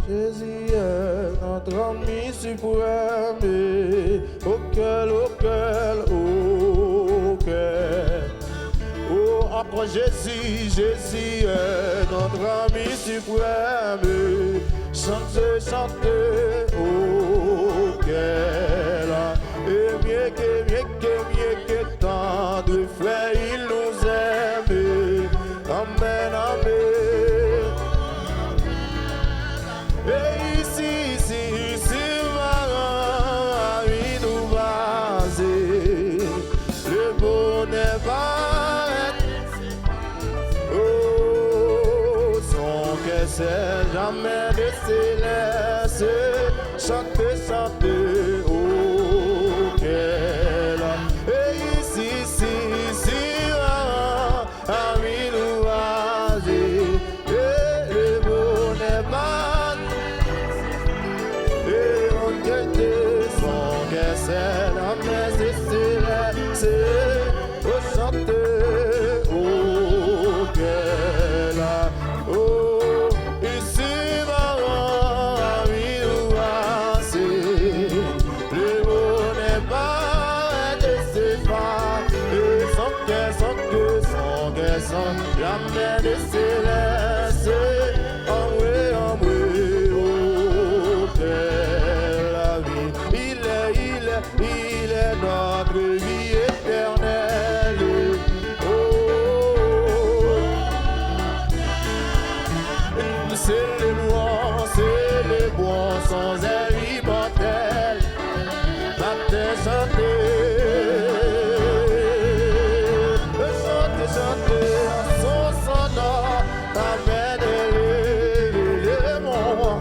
Jésus est notre ami suprême, auquel, oh, encore Jésus, Jésus est notre ami suprême, chantez, auquel, et mieux que tendre, frère, il nous aime, amen, amen. Et ici, Marie nous baser, le bonheur parait. Oh, son cœur, seul, jamais de se laisse, chantez, oh, qu'elle. Et ici, Marie nous baser, et le bonheur parait. C'est la messe, c'est au chanter, oh, qu'elle a, oh, ici, ma vie nous passe, le bonheur pas de ses femmes, et son cœur, jamais de se laisse, envoyer, oh, qu'elle a vie. Il est notre vie éternelle. Oh, c'est le bon sans air immortel. La terre chanter, son sonore, la main de l'élément.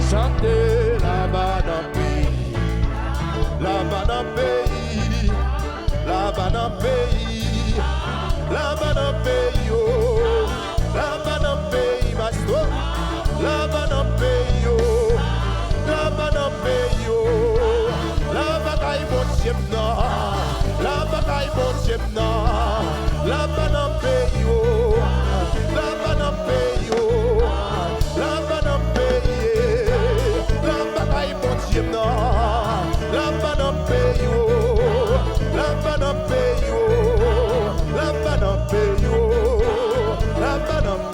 Chantez là-bas dans le pays, là-bas dans le pays, là-bas dans le pays, là-bas dans le pays, oh, là-bas dans le pays, maestro, là-bas dans le pays, oh, là-bas dans le pays, oh, là-bas dans le bon non, là-bas dans le bon non, là-bas dans le pays, oh, là-bas dans le pays, oh, là-bas dans le pays. La banane paye, la banane paye, la banane paye, la banane paye, la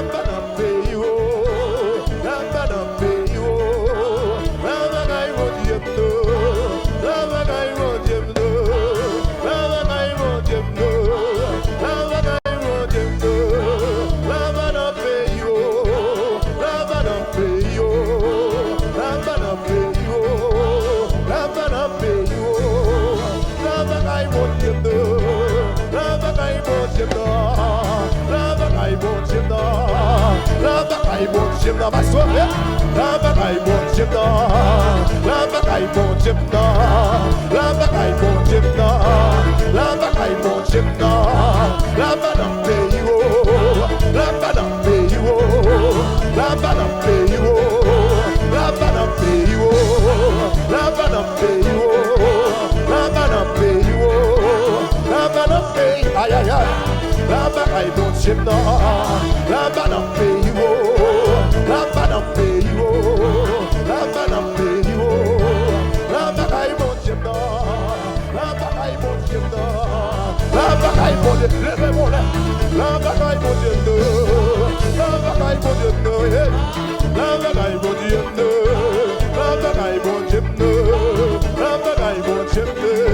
banane paye, la banane paye, la bagaille mon Dieu, la bagaille mon Dieu, la bagaille mon bagaille bon Dieu dans ma soirée, la bagaille bon Dieu dans, la bagaille bon Dieu dans, la bagaille bon Dieu dans, la bagaille bon Dieu dans, la banane pays oh, la banane pays oh, la banane pays oh, la banane pays oh, la banane pays oh, la banane pays oh, la banane pays, aïe aïe aïe. La bagaille bon Dieu non, la banane pays oh, la banane pays oh, la banane pays oh, la bagaille bon Dieu non, la bagaille bon Dieu non, la bagaille bon Dieu, levez mon lait, la bagaille bon Dieu non, la bagaille bon Dieu non, la bagaille bon Dieu non, la bagaille bon Dieu non, la bagaille bon Dieu non,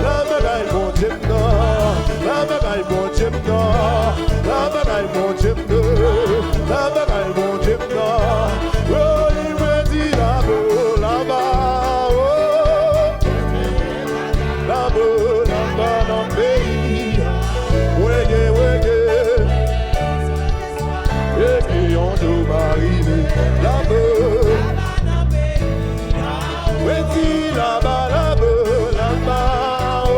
la bagaille bon Dieu non, la bagaille bon Dieu non, la bagaille bon Dieu non, la bagaille bon Dieu non. Oh, il me dit là-bas, là-bas, oh, là-bas, là-bas dans le pays. Ouégué, ouégué, et puis on doit arriver là-bas. Ouégué, là-bas, là-bas, là-bas, oh,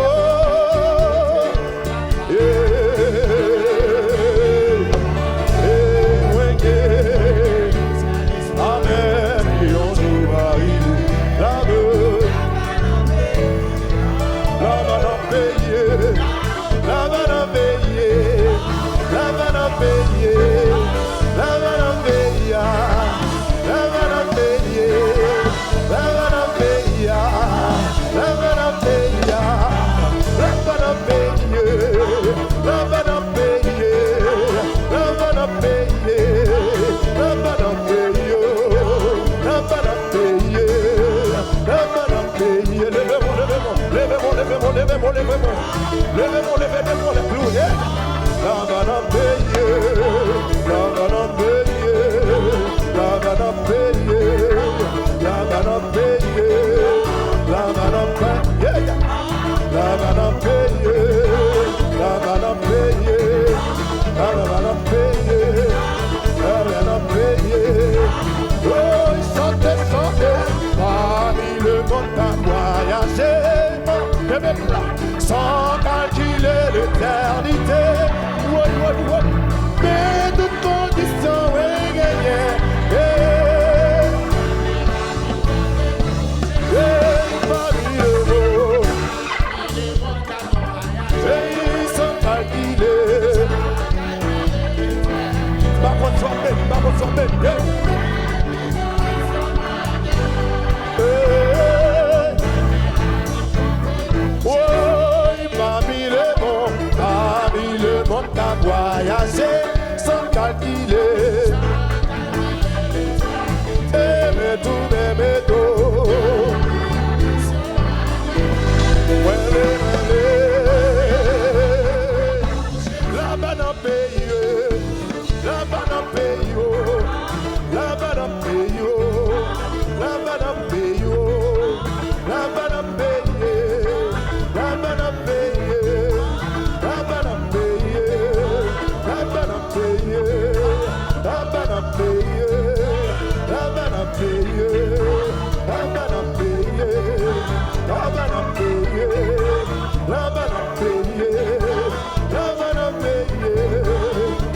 levez-moi, les clous, la banane payée, la banane payée, la banane payée, la banane payée, la banane payée, la banane payée, la banane payée, la banane payée, la banane payée. Oh, sortez, sortez, parmi le monde à voyager, sans calculer l'éternité, mais toute condition est gagnée. Parmi le monde, sans calculer. Par contre, sortez. T'as voyagé sans calculer. Aimer tout, aimer tout. La banane payée, la banane payée, la banane payée, la banane payée, la banane payée, la banane payée, la banane payée. La banane payée, la banane payée, la banane payée, la banane payée, la banane payée, la banane payée, la banane payée,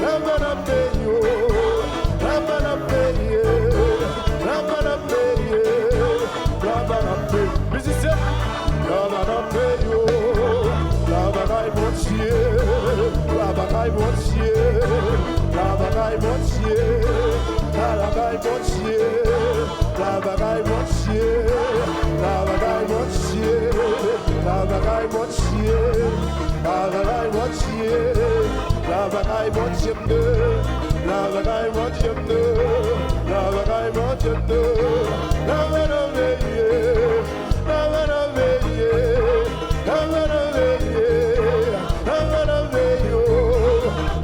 la banane payée, la banane payée, la banane payée, la banane payée. Musicien, la banane payée, la bagaille mon Dieu, la bagaille mon Dieu, la bagaille mon Dieu, la bagaille mon Dieu, la bagaille mon Dieu, la bagaille mon Dieu, la bagaille mon Dieu, la bagaille mon Dieu, la bagaille mon Dieu, la bagaille mon Dieu, la bagaille mon Dieu, la merveille, la merveille, la merveille, la merveille,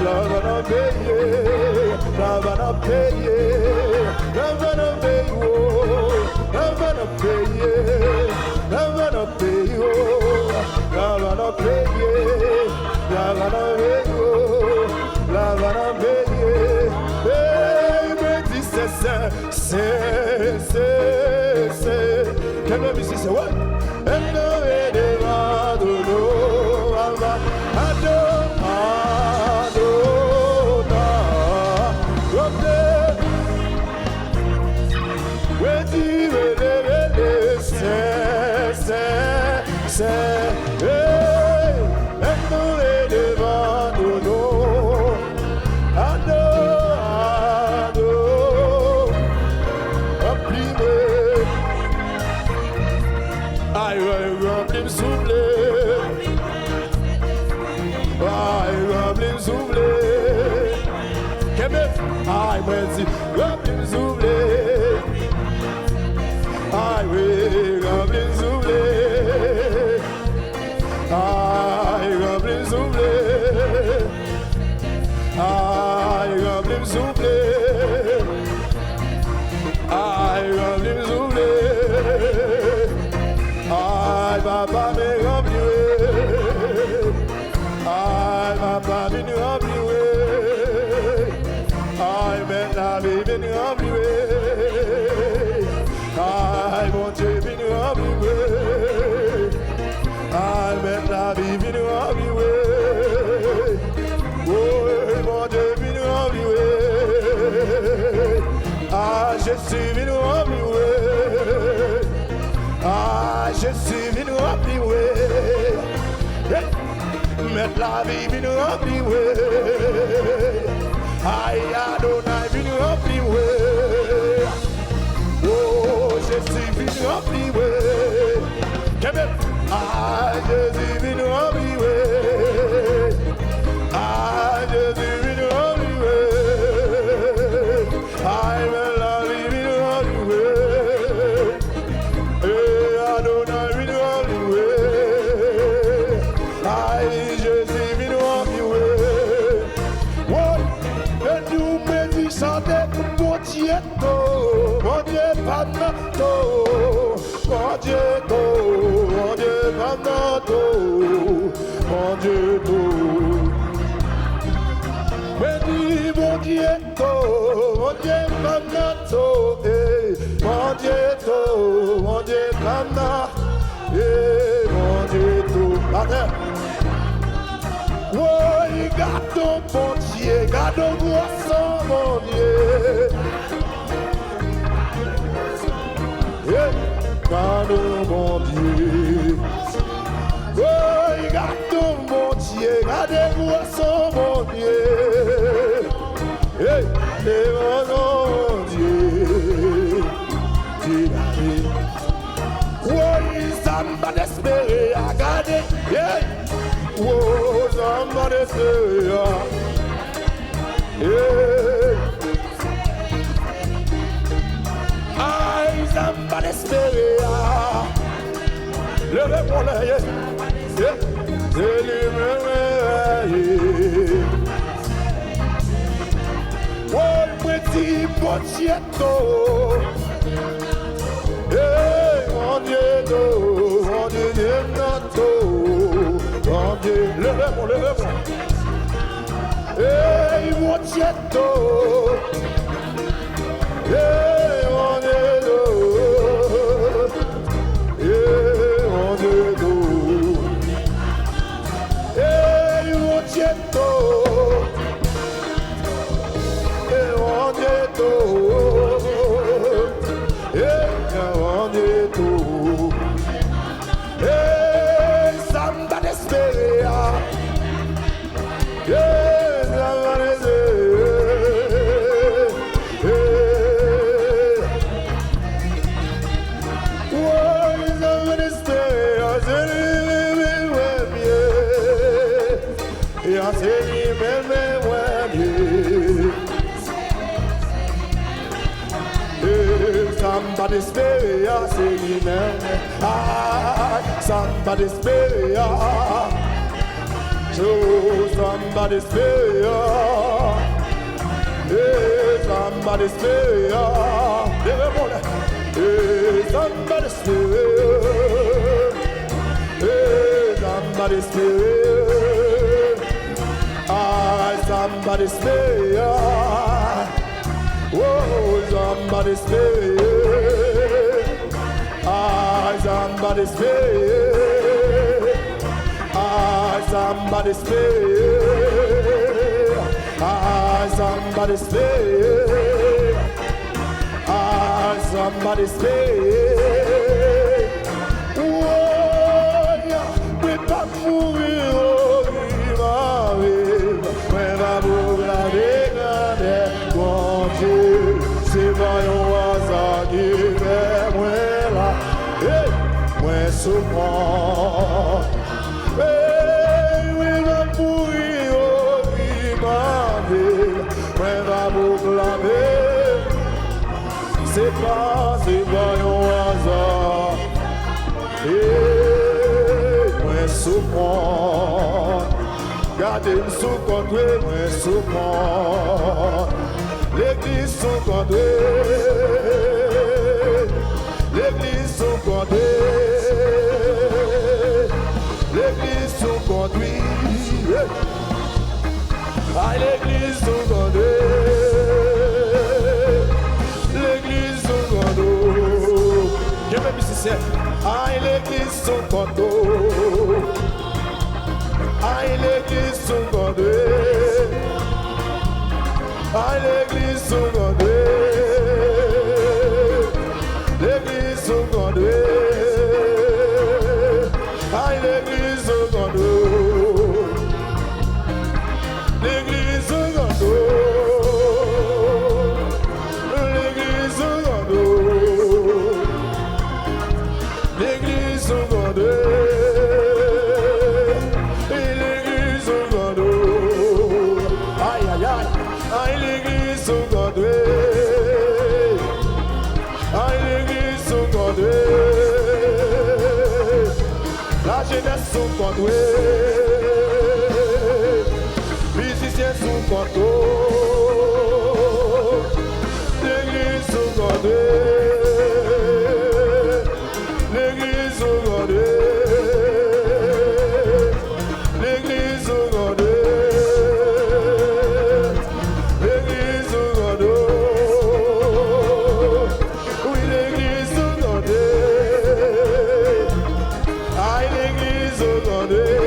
la merveille, la banane payée, la banane payée, la banane payée, la banane payée, la banane payée, la banane payée, la banane payée. Quel même ici, c'est ouais. Et devant de nous, ado, je suis venu rempli, je suis venu rempli, mettre la vie venu rempli, aïe Adonai venu rempli, oh je suis venu rempli, je suis venu rempli, je suis venu rempli, mon Dieu, mon Dieu, mon Dieu, garde ton poisson, mon Dieu. Garde mon Dieu. Oh, garde mon Dieu, garde poisson, mon Dieu. Hey, mon Dieu. Oh, ça m'a désespéré à garder. Oh, ça m'a désespéré. Aïe, ça m'a désespéré. Levez pour l'œil. C'est lui-même. Oh, petit potietto. Mon Dieu, mon Dieu, notre, mon Dieu, levez-moi. Mon Tietto, mon Dieu, mon Dieu, mon Tietto, mon Dieu, samba desperea. Somebody's baby, c'est lui-même. Somebody's baby, oh, somebody's baby, somebody's baby, somebody's baby, somebody's baby, somebody's baby. Oh, somebody stay. Somebody stay. Somebody stay. Somebody stay. Somebody stay. Oh, mais pas mourir, oh, mais va mourir avec un bon Dieu. C'est pas un hasard qui fait moi là, moi souffrant. Mais va mourir, oh, mais va mourir. C'est pas un hasard. Moi souffrant. Gardez-moi sous contrôle, moi souffrant. L'église sous contrôle. L'église sous contrôle. L'église sous conduit. Ah, l'église sous conduit. L'église sous conduit. Je vais musicien. Ah, l'église sous conduit. Ah, l'église sous conduit. Ah, l'église sous conduit. L'église sous conduit. Ah, l'église sous conduit. L'église sous conduit. L'église sous conduit. L'église sous conduit. L'église sous conduit. Aïe, aïe, aïe. Aïe, l'église sous conduit. Aïe, l'église sous conduit. La jeunesse sous conduit. Musiciens sous contrôle. L'église sous conduit. L'église sous conduit. L'église sous conduit. L'église sous conduit. Oui, l'église sous conduit. Aïe, l'église sous conduit.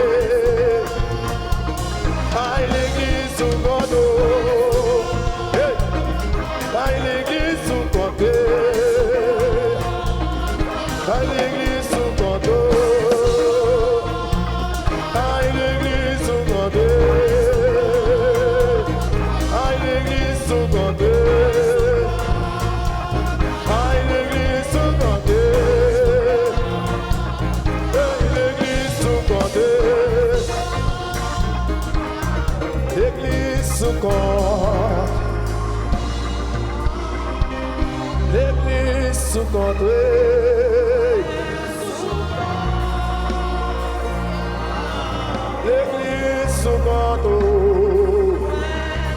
Aïe, l'église sous conduit. Aïe, l'église sous conduit. Aïe, l'église sous conduit. Aïe, l'église sous conduit. Aïe, l'église sous conduit. Aïe, l'église sous conduit. L'église sous conduit. L'église sous conduit. L'église sous conduit. L'église sous conduit.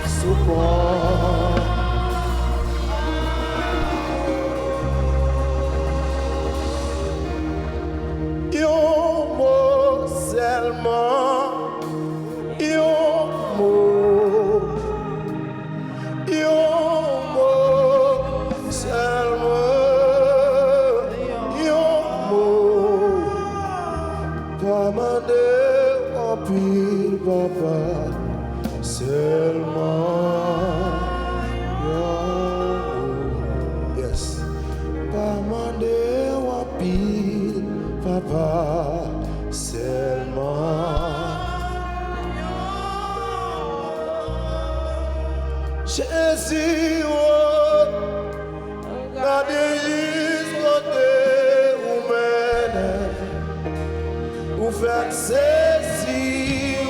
Sous conduit. Yon mot seulement. Yon mot. Yon mot seulement. Yon mot. Pas demander en pile, papa. Seulement. Yon mot. Yes. Pas demander en pile, papa. Seulement. Jésus, oh, gardez juste côté où mène, où faire ceci, oh,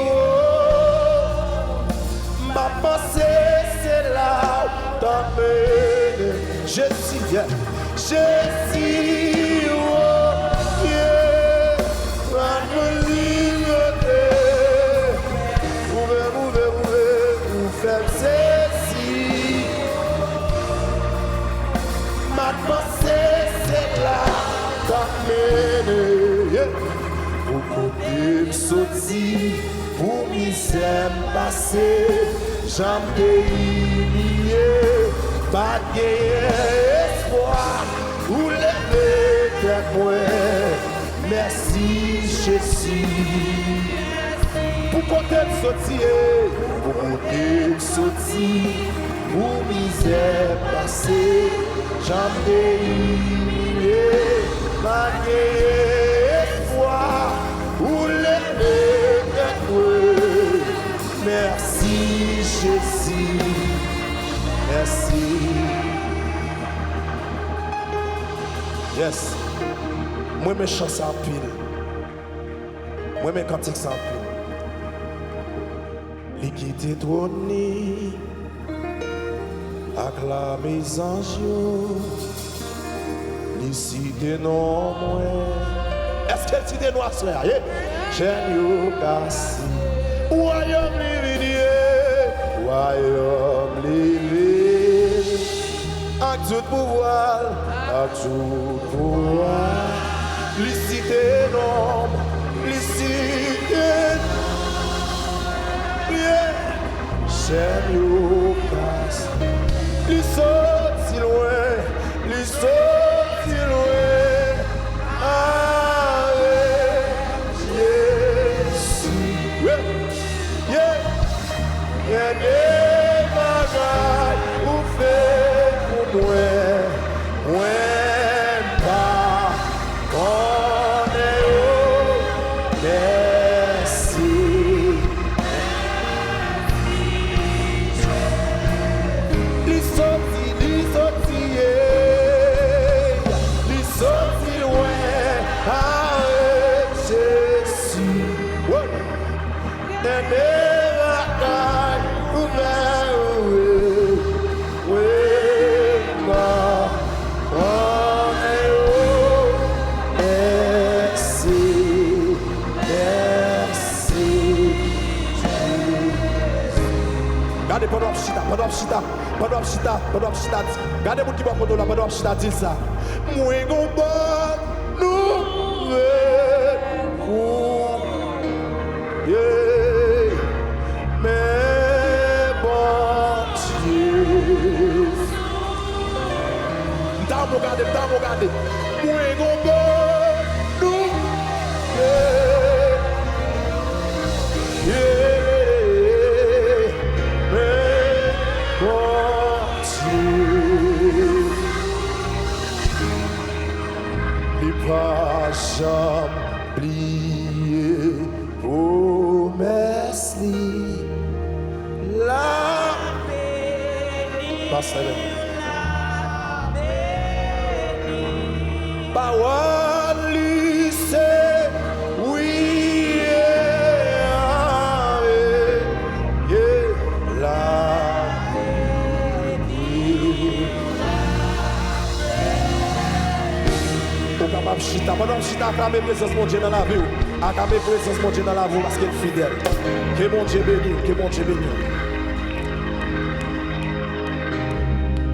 ma pensée c'est là où t'emmène. Jésus, viens, Jésus, oh, yeah, ma liberté, où faire ceci. Ma pensée c'est là t'amener pour côté sorti pour misère passé jamais humilié pas espoir, ou lever tête moi. Merci Jésus. Pour côté de sortir, pour côté de sortir, pour misère passée, jamais malgré espoir, ou lever tête moi. Merci Jésus. Merci. Yes. Moi, mes chants en pile. Moi, mes cantiques en pile. L'équité trônée, acclamer les anges, les cités non moins. Est-ce qu'elle cité nous à cela? J'aime cassé. Royaume livré, royaume livré. À tout pouvoir, à tout pouvoir. Les cités non, les cités J'aime passe, les sauts si loin, les sauts si loin, avec Jésus. Il y a des bagailles pour faire pour moi, pas qu'on est merci. Pendant chita, regardez mon qui va prendre là, pendant chita dit ça. Moi gon bonne nouvelle pour mais bon Dieu. M'ta regarder. Moi gon bonne nouvelle. Pas jamais oublier promesse la passe parole lycée oui la chita, pendant chita, acclamer présence mon Dieu dans la vie. Acclamer présence mon Dieu dans la vie parce qu'il est fidèle. Que mon Dieu bénisse, que mon Dieu bénisse.